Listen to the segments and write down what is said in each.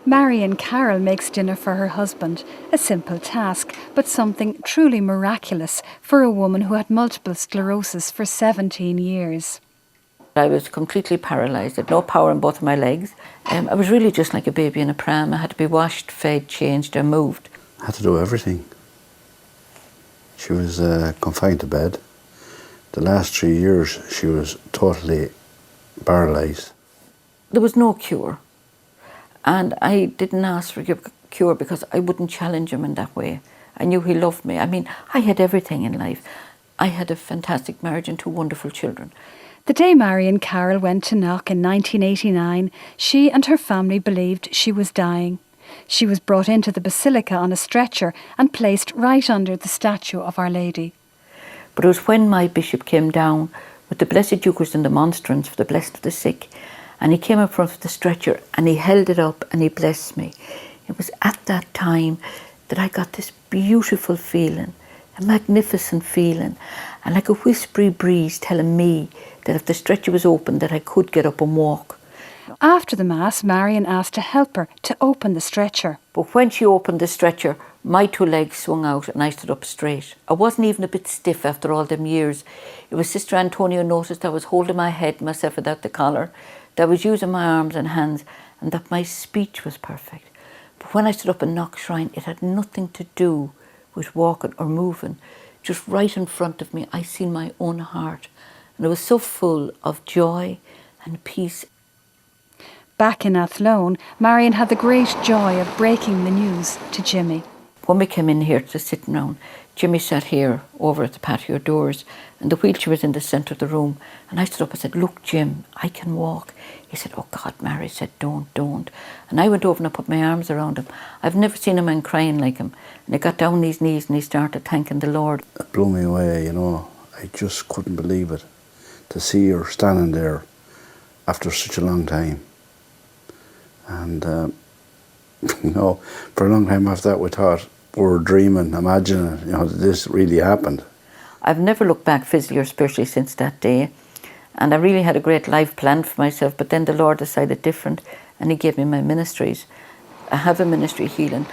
Marion Carroll makes dinner for her husband, a simple task, but something truly miraculous for a woman who had multiple sclerosis for 17 years. I was completely paralysed, I had no power in both of my legs. I was really just like a baby in a pram. I had to be washed, fed, changed and moved. I had to do everything. She was confined to bed. The last 3 years she was totally paralysed. There was no cure. And I didn't ask for a cure because I wouldn't challenge him in that way. I knew he loved me. I mean, I had everything in life. I had a fantastic marriage and 2 wonderful children. The day Marion Carroll went to Knock in 1989, she and her family believed she was dying. She was brought into the basilica on a stretcher and placed right under the statue of Our Lady. But it was when my bishop came down with the Blessed Eucharist and the monstrance for the blessed of the sick, and he came up front of the stretcher and he held it up and he blessed me. It was at that time that I got this beautiful feeling, a magnificent feeling, and like a whispery breeze telling me that if the stretcher was open that I could get up and walk. After the Mass, Marion asked to help her to open the stretcher. But when she opened the stretcher, my 2 legs swung out and I stood up straight. I wasn't even a bit stiff after all them years. It was Sister Antonia noticed I was holding my head myself without the collar, that I was using my arms and hands, and that my speech was perfect. But when I stood up in Knock Shrine, it had nothing to do with walking or moving. Just right in front of me, I seen my own heart. And it was so full of joy and peace. Back in Athlone, Marion had the great joy of breaking the news to Jimmy. When we came in here to sitting round, Jimmy sat here over at the patio doors and the wheelchair was in the centre of the room. And I stood up and said, "Look, Jim, I can walk." He said, "Oh God, Mary," said, don't. And I went over and I put my arms around him. I've never seen a man crying like him. And he got down on his knees and he started thanking the Lord. It blew me away, you know. I just couldn't believe it. To see her standing there after such a long time. And, you know, for a long time after that we thought we were dreaming, imagining, you know, that this really happened. I've never looked back physically or spiritually since that day. And I really had a great life planned for myself, but then the Lord decided different and he gave me my ministries. I have a ministry of healing,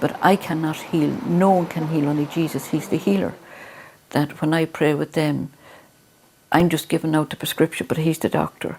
but I cannot heal. No one can heal, only Jesus, he's the healer. That when I pray with them, I'm just giving out the prescription, but he's the doctor.